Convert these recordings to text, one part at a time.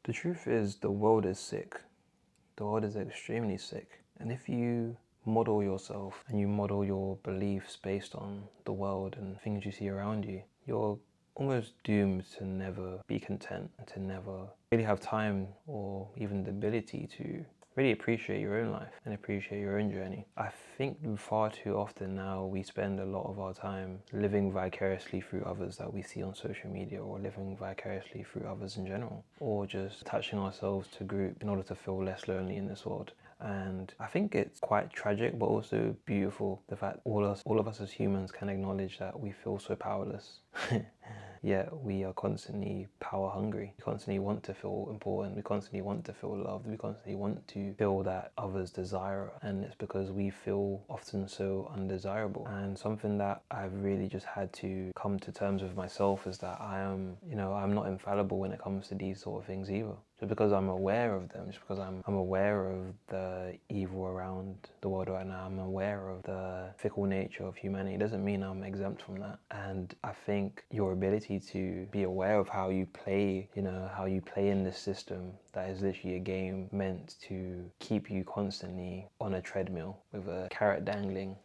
The truth is, the world is sick. The world is extremely sick. And if you model yourself and you model your beliefs based on the world and things you see around you, you're almost doomed to never be content and to never really have time or even the ability to really appreciate your own life and appreciate your own journey. I think far too often now we spend a lot of our time living vicariously through others that we see on social media, or living vicariously through others in general, or just attaching ourselves to group in order to feel less lonely in this world. And I think it's quite tragic but also beautiful, the fact all of us as humans can acknowledge that we feel so powerless. Yet we are constantly power hungry. We constantly want to feel important. We constantly want to feel loved. We constantly want to feel that others desire. And it's because we feel often so undesirable. And something that I've really just had to come to terms with myself is that I'm not infallible when it comes to these sort of things either. Just because I'm aware of them, just because I'm aware of the evil around the world right now, I'm aware of the fickle nature of humanity, doesn't mean I'm exempt from that. And I think your ability to be aware of how you play, how you play in this system that is literally a game meant to keep you constantly on a treadmill with a carrot dangling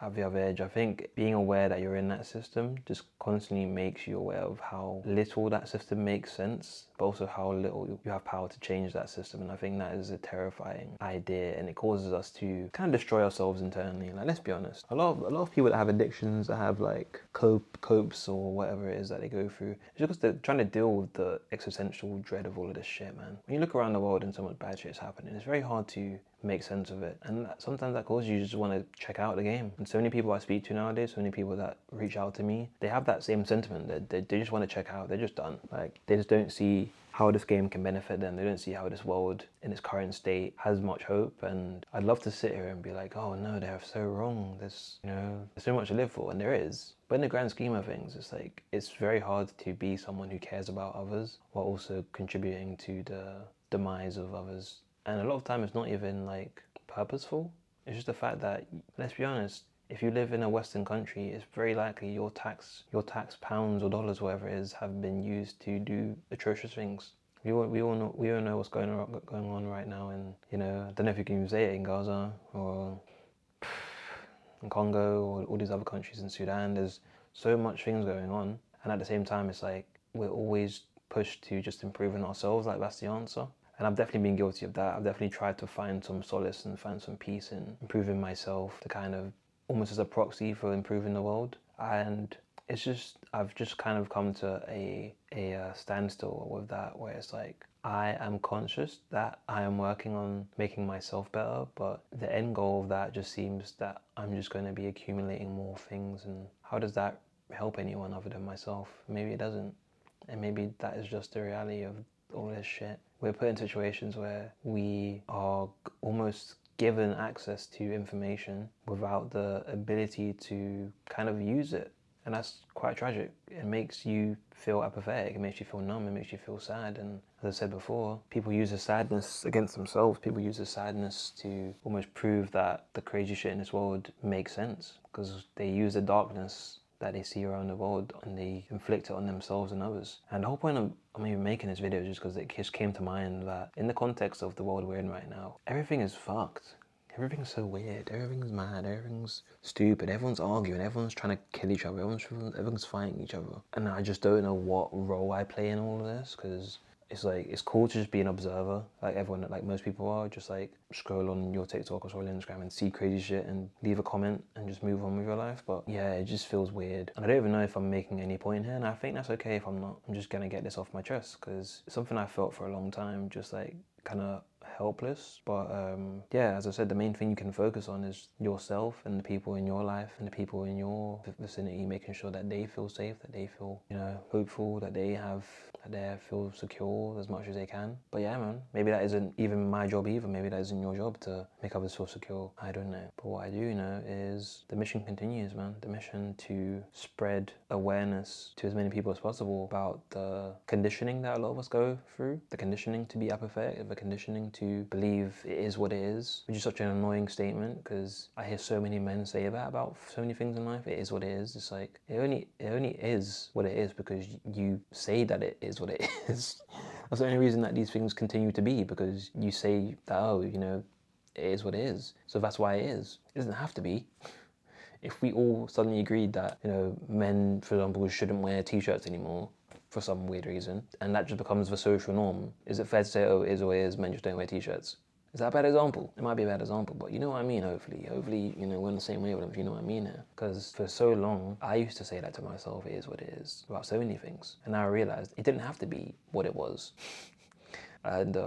at the other edge. I think being aware that you're in that system just constantly makes you aware of how little that system makes sense, but also how little you have power to change that system. And I think that is a terrifying idea, and it causes us to kind of destroy ourselves internally. Like, let's be honest, a lot of people that have addictions, that have like copes or whatever it is that they go through, it's because they're trying to deal with the existential dread of all of this shit, man. When you look around the world and so much bad shit is happening, it's very hard to make sense of it, and sometimes that causes you just want to check out the game. And so many people I speak to nowadays, so many people that reach out to me, they have that same sentiment. They just want to check out. They're just done. Like, they just don't see how this game can benefit them. They don't see how this world in its current state has much hope. And I'd love to sit here and be like, oh no, they're so wrong. There's so much to live for, and there is. But in the grand scheme of things, it's like, it's very hard to be someone who cares about others while also contributing to the demise of others. And a lot of time it's not even like purposeful. It's just the fact that, let's be honest, if you live in a Western country, it's very likely your tax pounds or dollars, whatever it is, have been used to do atrocious things. We all know what's going on right now in, I don't know if you can even say it, in Gaza or in Congo or all these other countries in Sudan. There's so much things going on, and at the same time it's like we're always pushed to just improving ourselves, like that's the answer. And I've definitely been guilty of that. I've definitely tried to find some solace and find some peace in improving myself, to kind of almost as a proxy for improving the world. And it's just, I've just kind of come to a standstill with that, where it's like, I am conscious that I am working on making myself better, but the end goal of that just seems that I'm just going to be accumulating more things. And how does that help anyone other than myself? Maybe it doesn't. And maybe that is just the reality of all this shit. We're put in situations where we are almost given access to information without the ability to kind of use it. And that's quite tragic. It makes you feel apathetic, it makes you feel numb, it makes you feel sad. And as I said before, people use the sadness against themselves. People use the sadness to almost prove that the crazy shit in this world makes sense, because they use the darkness that they see around the world and they inflict it on themselves and others. And the whole point of I'm even making this video is just because it just came to mind that in the context of the world we're in right now, everything is fucked. Everything's so weird, everything's mad, everything's stupid, everyone's arguing, everyone's trying to kill each other, everyone's fighting each other. And I just don't know what role I play in all of this, because it's like, it's cool to just be an observer, like everyone, like most people are, just like scroll on your TikTok or scroll on Instagram and see crazy shit and leave a comment and just move on with your life. But yeah, it just feels weird. And I don't even know if I'm making any point here, and I think that's okay if I'm not. I'm just gonna get this off my chest, because it's something I felt for a long time, just like kind of helpless. But yeah, as I said, the main thing you can focus on is yourself and the people in your life and the people in your vicinity, making sure that they feel safe, that they feel, hopeful, that they feel secure as much as they can. But yeah, man, maybe that isn't even my job either. Maybe that isn't your job to make others feel secure. I don't know. But what I do know is the mission continues, man. The mission to spread awareness to as many people as possible about the conditioning that a lot of us go through, the conditioning to be apathetic, the conditioning to believe it is what it is, which is such an annoying statement, because I hear so many men say that about so many things in life. It is what it is. It's like, it only is what it is because you say that it is what it is. That's the only reason that these things continue to be, because you say that, oh, you know, it is what it is. So that's why it is. It doesn't have to be. If we all suddenly agreed that, you know, men, for example, shouldn't wear t-shirts anymore for some weird reason, and that just becomes the social norm, is it fair to say, oh, it is what it is, men just don't wear t-shirts? Is that a bad example? It might be a bad example, but you know what I mean, hopefully. Hopefully, you know, we're on the same wavelength, you know what I mean here. Because for so long, I used to say that to myself, it is what it is, about so many things. And now I realized it didn't have to be what it was. And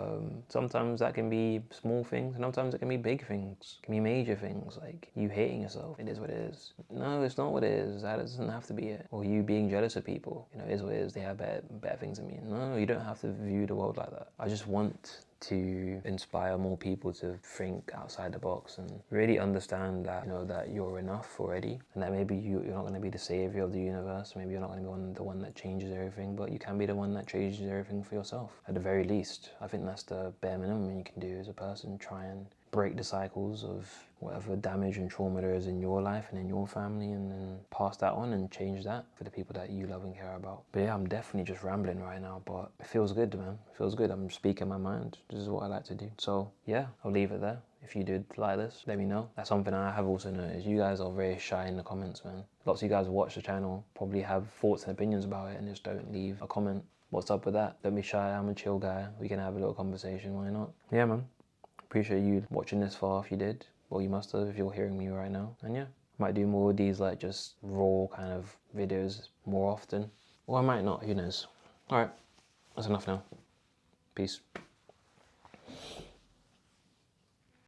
sometimes that can be small things, and sometimes it can be big things. It can be major things, like you hating yourself. It is what it is. No, it's not what it is. That doesn't have to be it. Or you being jealous of people. You know, it is what it is. They have better things than me. No, you don't have to view the world like that. I just want to inspire more people to think outside the box and really understand that, you know, that you're enough already, and that maybe you're not going to be the savior of the universe. Maybe you're not going to be the one that changes everything, but you can be the one that changes everything for yourself. At the very least, I think that's the bare minimum you can do as a person. Try and break the cycles of whatever damage and trauma there is in your life and in your family, and then pass that on and change that for the people that you love and care about. But yeah, I'm definitely just rambling right now, but it feels good, man. It feels good. I'm speaking my mind. This is what I like to do. So yeah, I'll leave it there. If you did like this, let me know. That's something I have also noticed. You guys are very shy in the comments, man. Lots of you guys watch the channel, probably have thoughts and opinions about it, and just don't leave a comment. What's up with that? Don't be shy. I'm a chill guy. We can have a little conversation. Why not? Yeah, man. Appreciate you watching this far if you did. Well, you must have if you're hearing me right now. And yeah, might do more of these, like just raw kind of videos more often. Or I might not, who knows. Alright, that's enough now. Peace.